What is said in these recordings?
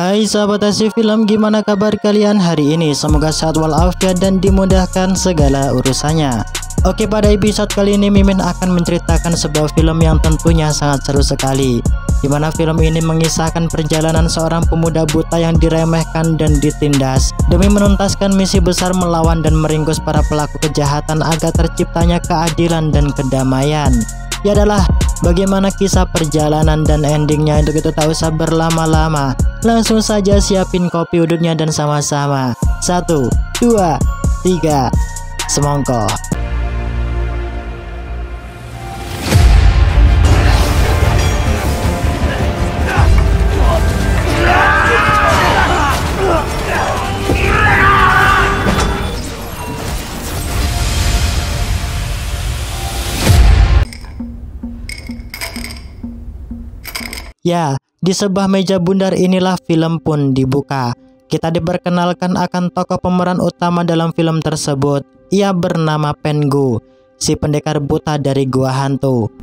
Hai sahabat Asyik Film, gimana kabar kalian hari ini? Semoga sehat walafiat dan dimudahkan segala urusannya. Oke, pada episode kali ini Mimin akan menceritakan sebuah film yang tentunya sangat seru sekali, dimana film ini mengisahkan perjalanan seorang pemuda buta yang diremehkan dan ditindas demi menuntaskan misi besar melawan dan meringkus para pelaku kejahatan agar terciptanya keadilan dan kedamaian. Ya adalah bagaimana kisah perjalanan dan endingnya. Untuk itu tak usah berlama-lama, langsung saja siapin kopi udutnya dan sama-sama 1, 2, 3 semongko. Ya, di sebuah meja bundar inilah film pun dibuka. Kita diperkenalkan akan tokoh pemeran utama dalam film tersebut. Ia bernama Pengu, si pendekar buta dari gua hantu.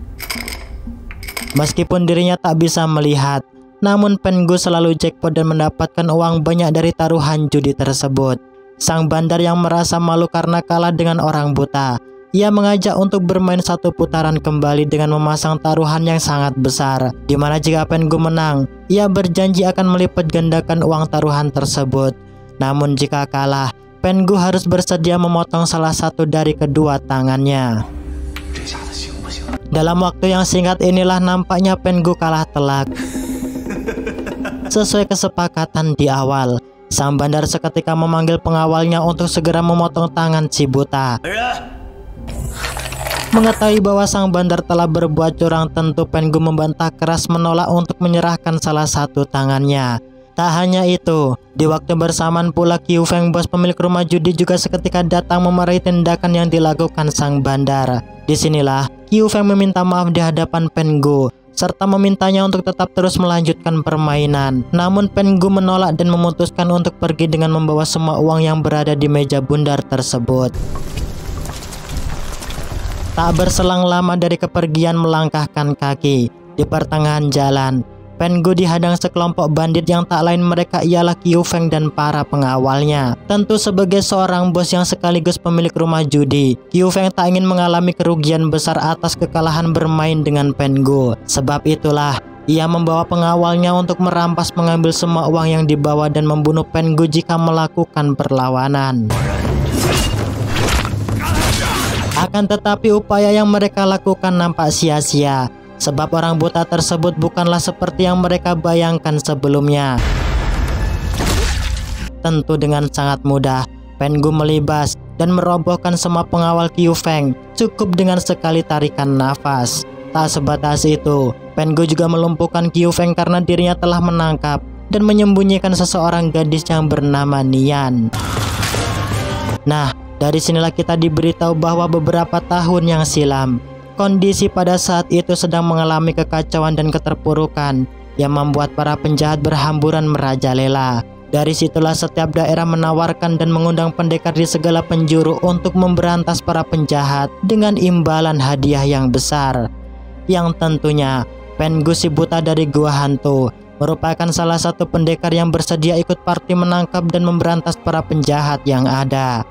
Meskipun dirinya tak bisa melihat, namun Pengu selalu jackpot dan mendapatkan uang banyak dari taruhan judi tersebut. Sang bandar yang merasa malu karena kalah dengan orang buta, ia mengajak untuk bermain satu putaran kembali dengan memasang taruhan yang sangat besar, dimana jika Pengu menang, ia berjanji akan melipat gandakan uang taruhan tersebut. Namun jika kalah, Pengu harus bersedia memotong salah satu dari kedua tangannya. Dalam waktu yang singkat inilah nampaknya Pengu kalah telak. Sesuai kesepakatan di awal, sang bandar seketika memanggil pengawalnya untuk segera memotong tangan si buta. Mengetahui bahwa sang bandar telah berbuat curang, tentu Pengu membantah keras menolak untuk menyerahkan salah satu tangannya. Tak hanya itu, di waktu bersamaan pula Qiu Feng, bos pemilik rumah judi, juga seketika datang memarahi tindakan yang dilakukan sang bandar. Disinilah Qiu Feng meminta maaf di hadapan Pengu, serta memintanya untuk tetap terus melanjutkan permainan. Namun Pengu menolak dan memutuskan untuk pergi dengan membawa semua uang yang berada di meja bundar tersebut. Tak berselang lama dari kepergian melangkahkan kaki, di pertengahan jalan, Pengu dihadang sekelompok bandit yang tak lain mereka ialah Qiu Feng dan para pengawalnya. Tentu sebagai seorang bos yang sekaligus pemilik rumah judi, Qiu Feng tak ingin mengalami kerugian besar atas kekalahan bermain dengan Pengu. Sebab itulah ia membawa pengawalnya untuk merampas, mengambil semua uang yang dibawa dan membunuh Pengu jika melakukan perlawanan. Akan tetapi upaya yang mereka lakukan nampak sia-sia, sebab orang buta tersebut bukanlah seperti yang mereka bayangkan sebelumnya. Tentu dengan sangat mudah, Pengu melibas dan merobohkan semua pengawal Qiu Feng cukup dengan sekali tarikan nafas. Tak sebatas itu, Pengu juga melumpuhkan Qiu Feng karena dirinya telah menangkap dan menyembunyikan seseorang gadis yang bernama Nian. Nah, dari sinilah kita diberitahu bahwa beberapa tahun yang silam, kondisi pada saat itu sedang mengalami kekacauan dan keterpurukan yang membuat para penjahat berhamburan merajalela. Dari situlah setiap daerah menawarkan dan mengundang pendekar di segala penjuru untuk memberantas para penjahat dengan imbalan hadiah yang besar. Yang tentunya Pengu si buta dari gua hantu merupakan salah satu pendekar yang bersedia ikut parti menangkap dan memberantas para penjahat yang ada.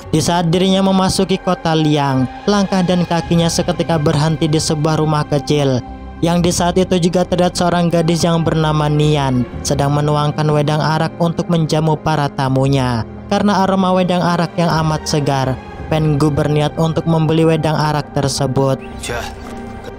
Di saat dirinya memasuki kota Liang, langkah dan kakinya seketika berhenti di sebuah rumah kecil, yang di saat itu juga terlihat seorang gadis yang bernama Nian sedang menuangkan wedang arak untuk menjamu para tamunya. Karena aroma wedang arak yang amat segar, Pengu berniat untuk membeli wedang arak tersebut.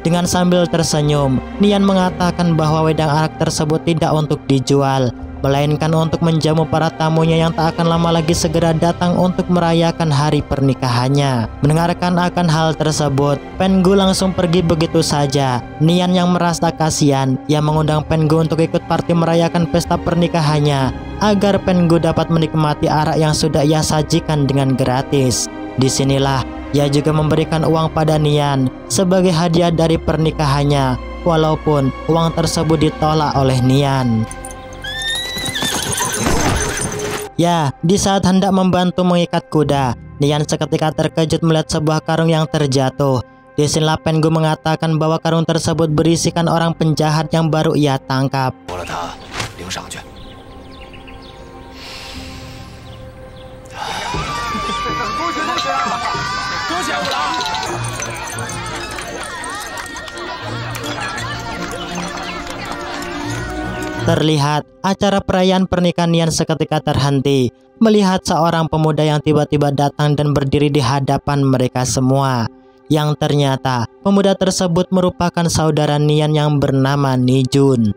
Dengan sambil tersenyum, Nian mengatakan bahwa wedang arak tersebut tidak untuk dijual, melainkan untuk menjamu para tamunya yang tak akan lama lagi segera datang untuk merayakan hari pernikahannya. Mendengarkan akan hal tersebut, Pengu langsung pergi begitu saja. Nian yang merasa kasihan, ia mengundang Pengu untuk ikut parti merayakan pesta pernikahannya, agar Pengu dapat menikmati arak yang sudah ia sajikan dengan gratis. Disinilah ia juga memberikan uang pada Nian sebagai hadiah dari pernikahannya, walaupun uang tersebut ditolak oleh Nian. Ya, di saat hendak membantu mengikat kuda, Nian seketika terkejut melihat sebuah karung yang terjatuh. Disinilah Pengu mengatakan bahwa karung tersebut berisikan orang penjahat yang baru ia tangkap. 迎上去。恭喜五郎！ Terlihat acara perayaan pernikahan Nian seketika terhenti melihat seorang pemuda yang tiba-tiba datang dan berdiri di hadapan mereka semua. Yang ternyata pemuda tersebut merupakan saudara Nian yang bernama Nijun.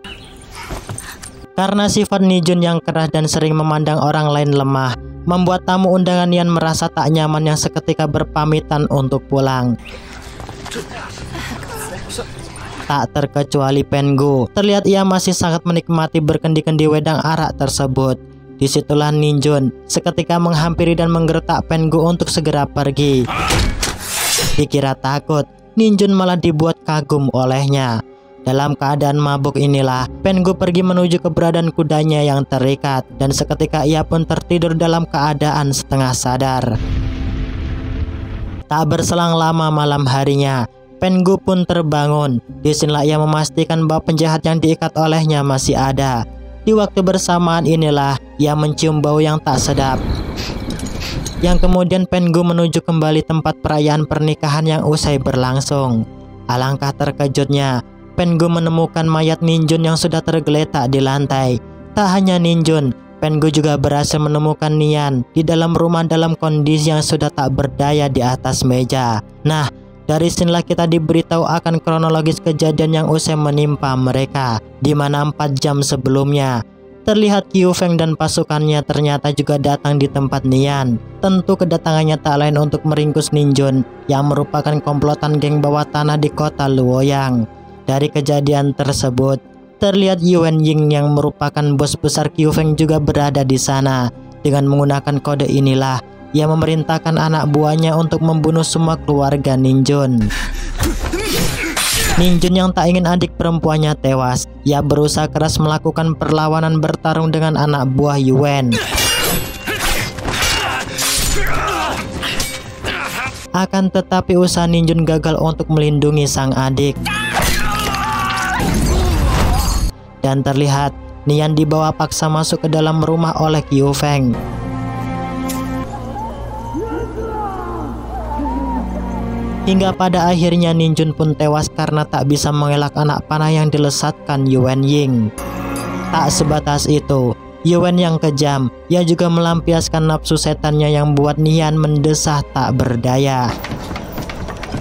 Karena sifat Nijun yang keras dan sering memandang orang lain lemah, membuat tamu undangan Nian merasa tak nyaman yang seketika berpamitan untuk pulang. Tak terkecuali Pengu, terlihat ia masih sangat menikmati berkendi-kendi wedang arak tersebut. Disitulah Nijun seketika menghampiri dan menggertak Pengu untuk segera pergi. Dikira takut, Nijun malah dibuat kagum olehnya. Dalam keadaan mabuk inilah, Pengu pergi menuju keberadaan kudanya yang terikat, dan seketika ia pun tertidur dalam keadaan setengah sadar. Tak berselang lama malam harinya, Pengu pun terbangun. Disinilah ia memastikan bahwa penjahat yang diikat olehnya masih ada. Di waktu bersamaan inilah ia mencium bau yang tak sedap. Yang kemudian Pengu menuju kembali tempat perayaan pernikahan yang usai berlangsung. Alangkah terkejutnya, Pengu menemukan mayat Nijun yang sudah tergeletak di lantai. Tak hanya Nijun, Pengu juga berhasil menemukan Nian di dalam rumah dalam kondisi yang sudah tak berdaya di atas meja. Nah, dari sinilah kita diberitahu akan kronologis kejadian yang usai menimpa mereka, di mana 4 jam sebelumnya terlihat Qiu Feng dan pasukannya ternyata juga datang di tempat Nian. Tentu kedatangannya tak lain untuk meringkus Nijun yang merupakan komplotan geng bawah tanah di kota Luoyang. Dari kejadian tersebut, terlihat Yuan Ying yang merupakan bos besar Qiu Feng juga berada di sana. Dengan menggunakan kode inilah ia memerintahkan anak buahnya untuk membunuh semua keluarga Nijun. Nijun yang tak ingin adik perempuannya tewas, ia berusaha keras melakukan perlawanan bertarung dengan anak buah Yuan. Akan tetapi usaha Nijun gagal untuk melindungi sang adik. Dan terlihat Nian dibawa paksa masuk ke dalam rumah oleh Qiu Feng. Hingga pada akhirnya Nijun pun tewas karena tak bisa mengelak anak panah yang dilesatkan Yuan Ying. Tak sebatas itu, Yuan yang kejam, ia juga melampiaskan nafsu setannya yang buat Nian mendesah tak berdaya.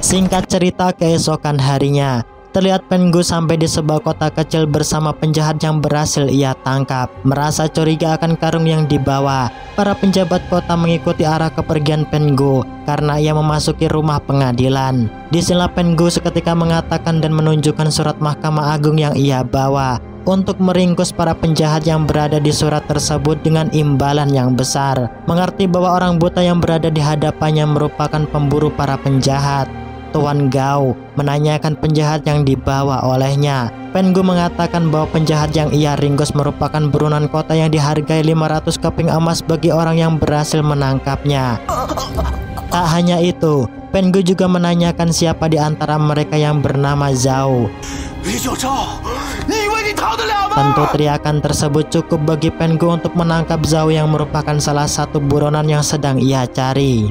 Singkat cerita, keesokan harinya terlihat Pengu sampai di sebuah kota kecil bersama penjahat yang berhasil ia tangkap. Merasa curiga akan karung yang dibawa, para penjabat kota mengikuti arah kepergian Pengu karena ia memasuki rumah pengadilan. Disinilah Pengu seketika mengatakan dan menunjukkan surat Mahkamah Agung yang ia bawa untuk meringkus para penjahat yang berada di surat tersebut dengan imbalan yang besar. Mengerti bahwa orang buta yang berada di hadapannya merupakan pemburu para penjahat, Tuan Gao menanyakan penjahat yang dibawa olehnya. Pengu mengatakan bahwa penjahat yang ia ringkus merupakan buronan kota yang dihargai 500 keping emas bagi orang yang berhasil menangkapnya. Tak hanya itu, Pengu juga menanyakan siapa di antara mereka yang bernama Zhao. Tentu teriakan tersebut cukup bagi Pengu untuk menangkap Zhao yang merupakan salah satu buronan yang sedang ia cari.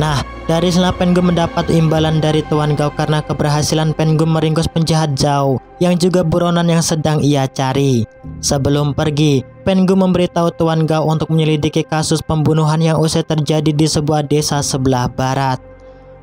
Nah, dari sana Pengu mendapat imbalan dari Tuan Gao karena keberhasilan Pengu meringkus penjahat Zhao yang juga buronan yang sedang ia cari. Sebelum pergi, Pengu memberitahu Tuan Gao untuk menyelidiki kasus pembunuhan yang usai terjadi di sebuah desa sebelah barat.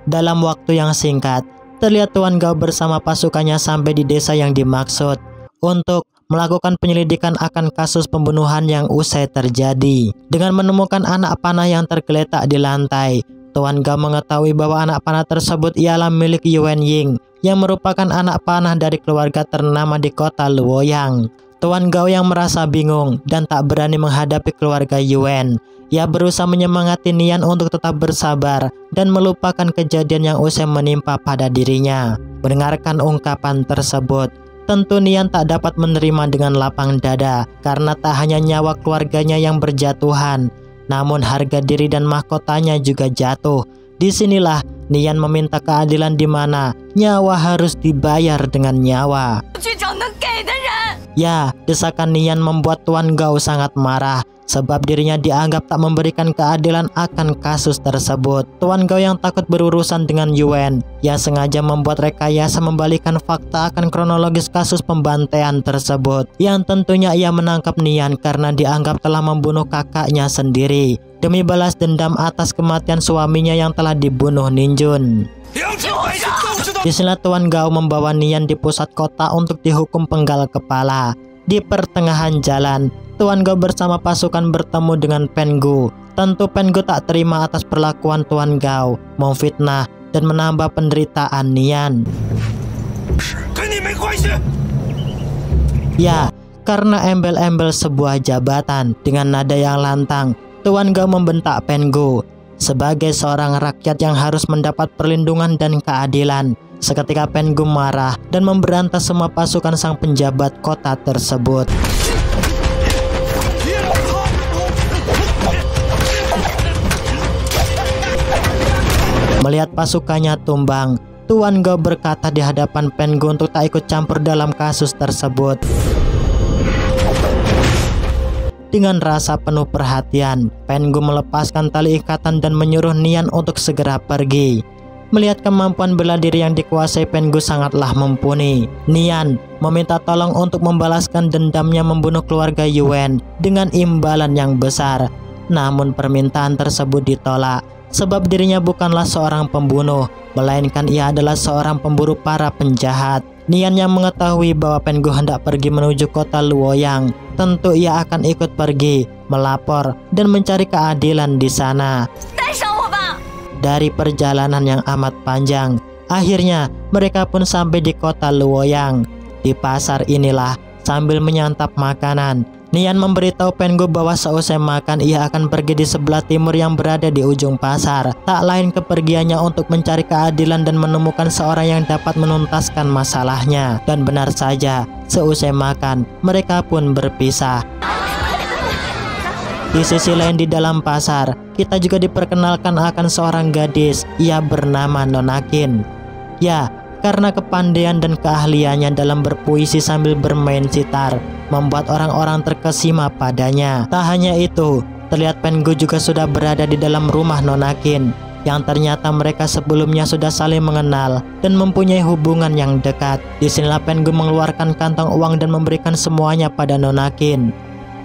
Dalam waktu yang singkat, terlihat Tuan Gao bersama pasukannya sampai di desa yang dimaksud untuk melakukan penyelidikan akan kasus pembunuhan yang usai terjadi. Dengan menemukan anak panah yang tergeletak di lantai, Tuan Gao mengetahui bahwa anak panah tersebut ialah milik Yuan Ying yang merupakan anak panah dari keluarga ternama di kota Luoyang. Tuan Gao yang merasa bingung dan tak berani menghadapi keluarga Yuan. Ia berusaha menyemangati Nian untuk tetap bersabar dan melupakan kejadian yang usai menimpa pada dirinya. Mendengarkan ungkapan tersebut, tentu Nian tak dapat menerima dengan lapang dada karena tak hanya nyawa keluarganya yang berjatuhan, namun harga diri dan mahkotanya juga jatuh. Disinilah Nian meminta keadilan di mana nyawa harus dibayar dengan nyawa. Ya, desakan Nian membuat Tuan Gao sangat marah sebab dirinya dianggap tak memberikan keadilan akan kasus tersebut. Tuan Gao yang takut berurusan dengan Yuan, yang sengaja membuat rekayasa membalikan fakta akan kronologis kasus pembantaian tersebut, yang tentunya ia menangkap Nian karena dianggap telah membunuh kakaknya sendiri demi balas dendam atas kematian suaminya yang telah dibunuh Ninjun. Di sini Tuan Gao membawa Nian di pusat kota untuk dihukum penggal kepala. Di pertengahan jalan, Tuan Gao bersama pasukan bertemu dengan Pengu. Tentu Pengu tak terima atas perlakuan Tuan Gao, memfitnah dan menambah penderitaan Nian. Ya, karena embel-embel sebuah jabatan. Dengan nada yang lantang, Tuan Gao membentak Pengu. Sebagai seorang rakyat yang harus mendapat perlindungan dan keadilan, seketika Pengu marah dan memberantas semua pasukan sang penjabat kota tersebut. Melihat pasukannya tumbang, Tuan Gao berkata di hadapan Pengu untuk tak ikut campur dalam kasus tersebut. Dengan rasa penuh perhatian, Pengu melepaskan tali ikatan dan menyuruh Nian untuk segera pergi. Melihat kemampuan bela diri yang dikuasai Pengu sangatlah mumpuni, Nian meminta tolong untuk membalaskan dendamnya membunuh keluarga Yuan dengan imbalan yang besar. Namun permintaan tersebut ditolak sebab dirinya bukanlah seorang pembunuh, melainkan ia adalah seorang pemburu para penjahat. Nian yang mengetahui bahwa Pengu hendak pergi menuju kota Luoyang, tentu ia akan ikut pergi, melapor, dan mencari keadilan di sana. Dari perjalanan yang amat panjang, akhirnya mereka pun sampai di kota Luoyang. Di pasar inilah, sambil menyantap makanan, Nian memberitahu Pengu bahwa seusai makan ia akan pergi di sebelah timur yang berada di ujung pasar. Tak lain kepergiannya untuk mencari keadilan dan menemukan seorang yang dapat menuntaskan masalahnya. Dan benar saja, seusai makan mereka pun berpisah. Di sisi lain di dalam pasar, kita juga diperkenalkan akan seorang gadis. Ia bernama Nonakin. Ya, karena kepandaian dan keahliannya dalam berpuisi sambil bermain sitar, membuat orang-orang terkesima padanya. Tak hanya itu, terlihat Pengu juga sudah berada di dalam rumah Nonakin, yang ternyata mereka sebelumnya sudah saling mengenal dan mempunyai hubungan yang dekat. Disinilah Pengu mengeluarkan kantong uang dan memberikan semuanya pada Nonakin.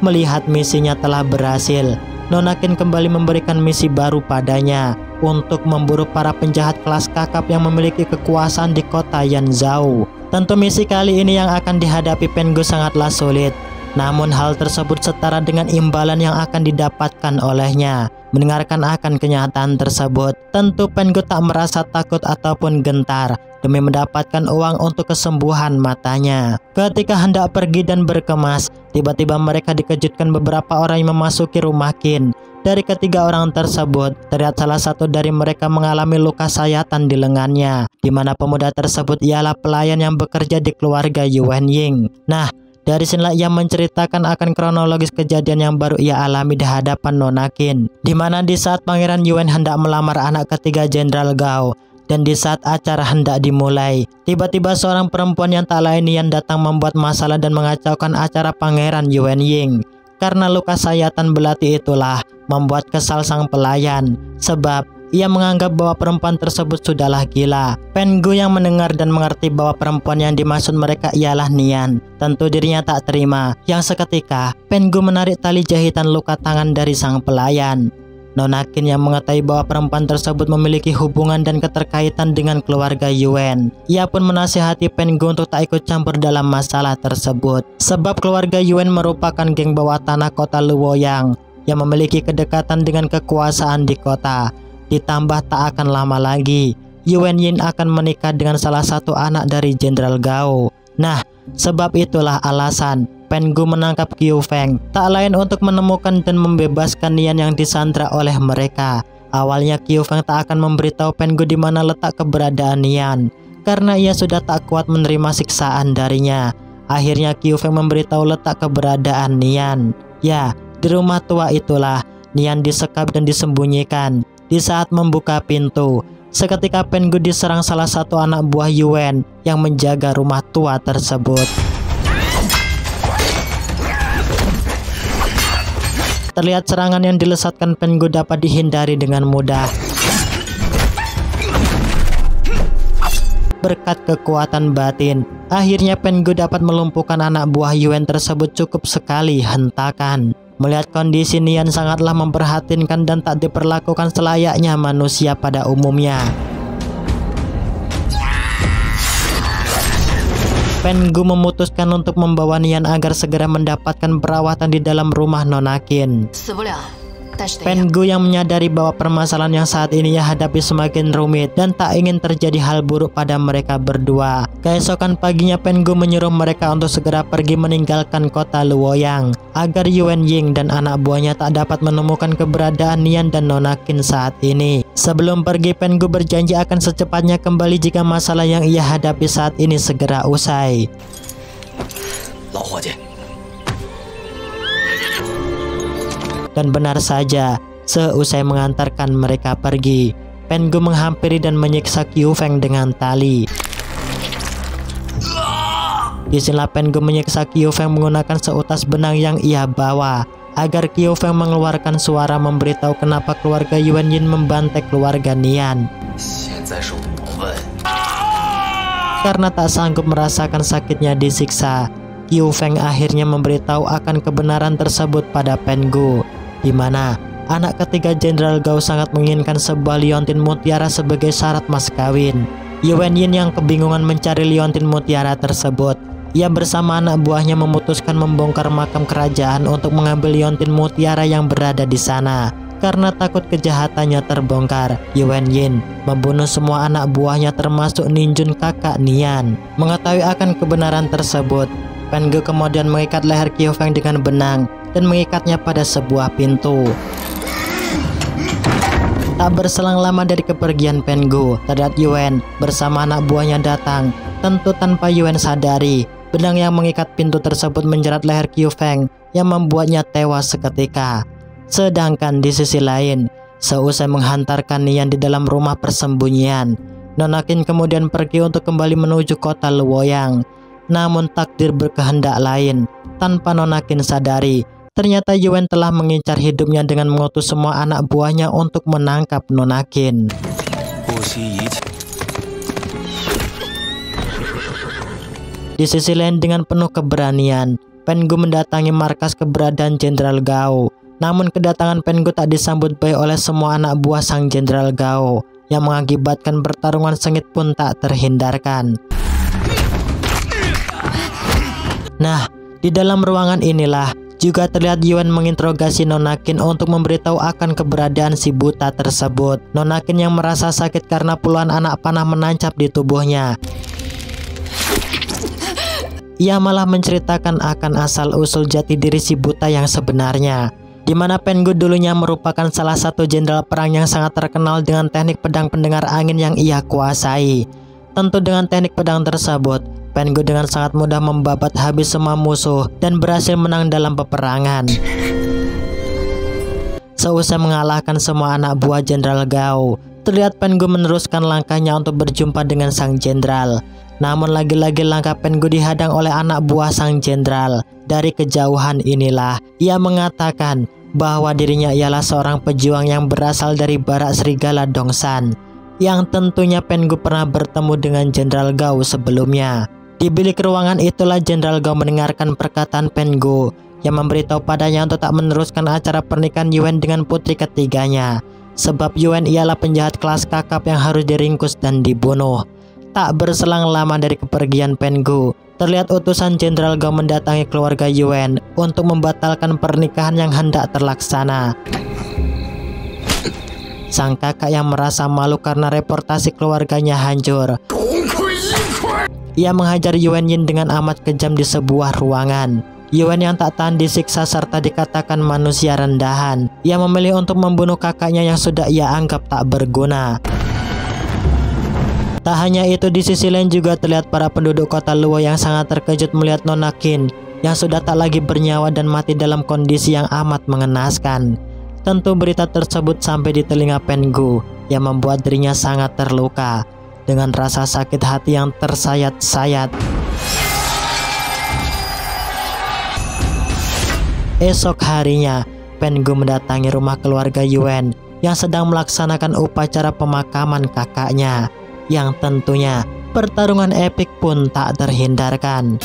Melihat misinya telah berhasil, Nonakin kembali memberikan misi baru padanya untuk memburu para penjahat kelas kakap yang memiliki kekuasaan di kota Yanzhou. Tentu misi kali ini yang akan dihadapi Pengu sangatlah sulit. Namun hal tersebut setara dengan imbalan yang akan didapatkan olehnya. Mendengarkan akan kenyataan tersebut, tentu Pengu tak merasa takut ataupun gentar demi mendapatkan uang untuk kesembuhan matanya. Ketika hendak pergi dan berkemas, tiba-tiba mereka dikejutkan beberapa orang yang memasuki rumah Qin. Dari ketiga orang tersebut, terlihat salah satu dari mereka mengalami luka sayatan di lengannya, di mana pemuda tersebut ialah pelayan yang bekerja di keluarga Yuan Ying. Nah, dari sinilah ia menceritakan akan kronologis kejadian yang baru ia alami di hadapan Nonakin, di mana di saat Pangeran Yuan hendak melamar anak ketiga Jenderal Gao, dan di saat acara hendak dimulai, tiba-tiba seorang perempuan yang tak lain yang datang membuat masalah dan mengacaukan acara Pangeran Yuan Ying. Karena luka sayatan belati itulah membuat kesal sang pelayan, sebab ia menganggap bahwa perempuan tersebut sudahlah gila. Pengu yang mendengar dan mengerti bahwa perempuan yang dimaksud mereka ialah Nian, tentu dirinya tak terima. Yang seketika, Pengu menarik tali jahitan luka tangan dari sang pelayan. Nonakin yang mengetahui bahwa perempuan tersebut memiliki hubungan dan keterkaitan dengan keluarga Yuan, ia pun menasihati Pengu untuk tak ikut campur dalam masalah tersebut. Sebab keluarga Yuan merupakan geng bawah tanah kota Luoyang yang memiliki kedekatan dengan kekuasaan di kota. Ditambah tak akan lama lagi, Yuan Yin akan menikah dengan salah satu anak dari Jenderal Gao. Nah, sebab itulah alasan Pengu menangkap Qiu Feng, tak lain untuk menemukan dan membebaskan Nian yang disandra oleh mereka. Awalnya Qiu Feng tak akan memberitahu Pengu di mana letak keberadaan Nian, karena ia sudah tak kuat menerima siksaan darinya. Akhirnya Qiu Feng memberitahu letak keberadaan Nian. Ya, di rumah tua itulah Nian disekap dan disembunyikan. Di saat membuka pintu, seketika Pengu diserang salah satu anak buah Yuan yang menjaga rumah tua tersebut. terlihat serangan yang dilesatkan Pengu dapat dihindari dengan mudah. Berkat kekuatan batin, akhirnya Pengu dapat melumpuhkan anak buah Yuan tersebut cukup sekali hentakan. Melihat kondisi Nian sangatlah memprihatinkan dan tak diperlakukan selayaknya manusia pada umumnya. Pengu memutuskan untuk membawa Nian agar segera mendapatkan perawatan di dalam rumah Nona Qin. Pengu yang menyadari bahwa permasalahan yang saat ini ia hadapi semakin rumit dan tak ingin terjadi hal buruk pada mereka berdua. Keesokan paginya Pengu menyuruh mereka untuk segera pergi meninggalkan kota Luoyang agar Yuan Ying dan anak buahnya tak dapat menemukan keberadaan Nian dan Nona Qin saat ini. Sebelum pergi, Pengu berjanji akan secepatnya kembali jika masalah yang ia hadapi saat ini segera usai. Dan benar saja, seusai mengantarkan mereka pergi, Pengu menghampiri dan menyiksa Qiu Feng dengan tali. Disinilah Pengu menyiksa Qiu Feng menggunakan seutas benang yang ia bawa, agar Qiu Feng mengeluarkan suara memberitahu kenapa keluarga Yuan Yin membantai keluarga Nian. Karena tak sanggup merasakan sakitnya disiksa, Qiu Feng akhirnya memberitahu akan kebenaran tersebut pada Pengu, di mana anak ketiga Jenderal Gao sangat menginginkan sebuah liontin mutiara sebagai syarat mas kawin. Yuan Yin yang kebingungan mencari liontin mutiara tersebut. Ia bersama anak buahnya memutuskan membongkar makam kerajaan untuk mengambil liontin mutiara yang berada di sana. Karena takut kejahatannya terbongkar, Yuan Yin membunuh semua anak buahnya termasuk Ninjun kakak Nian. Mengetahui akan kebenaran tersebut, Pengu kemudian mengikat leher Qiu Feng dengan benang dan mengikatnya pada sebuah pintu. Tak berselang lama dari kepergian Pengu, terlihat Yuan bersama anak buahnya datang. Tentu tanpa Yuan sadari, benang yang mengikat pintu tersebut menjerat leher Qiu Feng yang membuatnya tewas seketika. Sedangkan di sisi lain, seusai menghantarkan Nian di dalam rumah persembunyian, Nona Qin kemudian pergi untuk kembali menuju kota Luoyang. Namun takdir berkehendak lain. Tanpa Nona Qin sadari, ternyata Yuan telah mengincar hidupnya dengan mengutus semua anak buahnya untuk menangkap Nona Qin. Di sisi lain, dengan penuh keberanian, Pengu mendatangi markas keberadaan Jenderal Gao. Namun kedatangan Pengu tak disambut baik oleh semua anak buah sang Jenderal Gao, yang mengakibatkan pertarungan sengit pun tak terhindarkan. Nah, di dalam ruangan inilah juga terlihat Yuan menginterogasi Nona Qin untuk memberitahu akan keberadaan si buta tersebut. Nona Qin yang merasa sakit karena puluhan anak panah menancap di tubuhnya. Ia malah menceritakan akan asal-usul jati diri si buta yang sebenarnya, di mana Pengu dulunya merupakan salah satu jenderal perang yang sangat terkenal dengan teknik pedang pendengar angin yang ia kuasai. Tentu dengan teknik pedang tersebut, Pengu dengan sangat mudah membabat habis semua musuh dan berhasil menang dalam peperangan. Seusai mengalahkan semua anak buah Jenderal Gao, terlihat Pengu meneruskan langkahnya untuk berjumpa dengan sang jenderal. Namun lagi-lagi langkah Pengu dihadang oleh anak buah sang jenderal. Dari kejauhan inilah ia mengatakan bahwa dirinya ialah seorang pejuang yang berasal dari Barak Serigala Dongsan, yang tentunya Pengu pernah bertemu dengan Jenderal Gao sebelumnya. Di bilik ruangan itulah Jenderal Gao mendengarkan perkataan Pengu yang memberitahu padanya untuk tak meneruskan acara pernikahan Yuan dengan putri ketiganya, sebab Yuan ialah penjahat kelas kakap yang harus diringkus dan dibunuh. Tak berselang lama dari kepergian Pengu, terlihat utusan Jenderal Gao mendatangi keluarga Yuan untuk membatalkan pernikahan yang hendak terlaksana. Sang kakak yang merasa malu karena reputasi keluarganya hancur, ia menghajar Yuan Yin dengan amat kejam di sebuah ruangan. Yuan yang tak tahan disiksa serta dikatakan manusia rendahan, ia memilih untuk membunuh kakaknya yang sudah ia anggap tak berguna. Tak hanya itu, di sisi lain juga terlihat para penduduk kota Luo yang sangat terkejut melihat Nona Qin yang sudah tak lagi bernyawa dan mati dalam kondisi yang amat mengenaskan. Tentu berita tersebut sampai di telinga Pengu yang membuat dirinya sangat terluka. Dengan rasa sakit hati yang tersayat-sayat, esok harinya Pen Gu mendatangi rumah keluarga Yuan yang sedang melaksanakan upacara pemakaman kakaknya, yang tentunya pertarungan epik pun tak terhindarkan.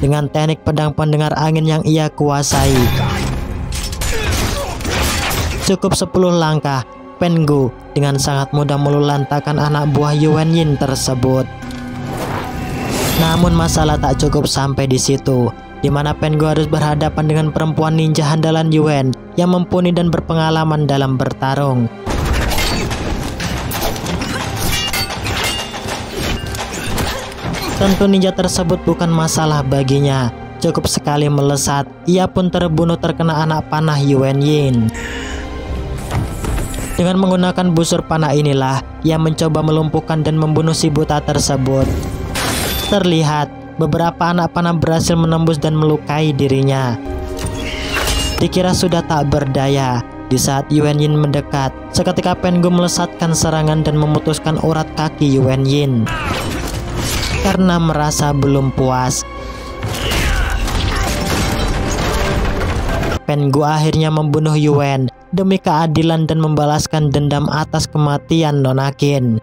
Dengan teknik pedang pendengar angin yang ia kuasai, cukup 10 langkah, Pen Gu dengan sangat mudah melulantakan anak buah Yuan Yin tersebut. Namun masalah tak cukup sampai di situ, di mana Pen Gu harus berhadapan dengan perempuan ninja handalan Yuan yang mumpuni dan berpengalaman dalam bertarung. Tentu ninja tersebut bukan masalah baginya. Cukup sekali melesat, ia pun terbunuh terkena anak panah Yuan Yin. Dengan menggunakan busur panah inilah, ia mencoba melumpuhkan dan membunuh si buta tersebut. Terlihat, beberapa anak panah berhasil menembus dan melukai dirinya. Dikira sudah tak berdaya, di saat Yuan Yin mendekat, seketika Pen Gu melesatkan serangan dan memutuskan urat kaki Yuan Yin. Karena merasa belum puas, Pen Gu akhirnya membunuh Yuan demi keadilan dan membalaskan dendam atas kematian Nona Qin.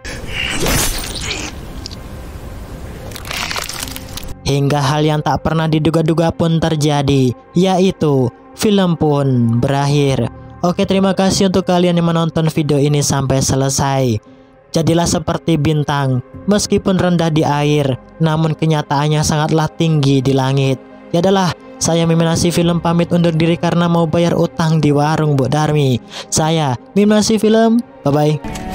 Hingga hal yang tak pernah diduga-duga pun terjadi, yaitu film pun berakhir. Oke, terima kasih untuk kalian yang menonton video ini sampai selesai. Jadilah seperti bintang, meskipun rendah di air, namun kenyataannya sangatlah tinggi di langit. Ya adalah, saya Mimin Nasi Film pamit undur diri karena mau bayar utang di warung Bu Darmi. Saya Mimin Nasi Film, bye-bye.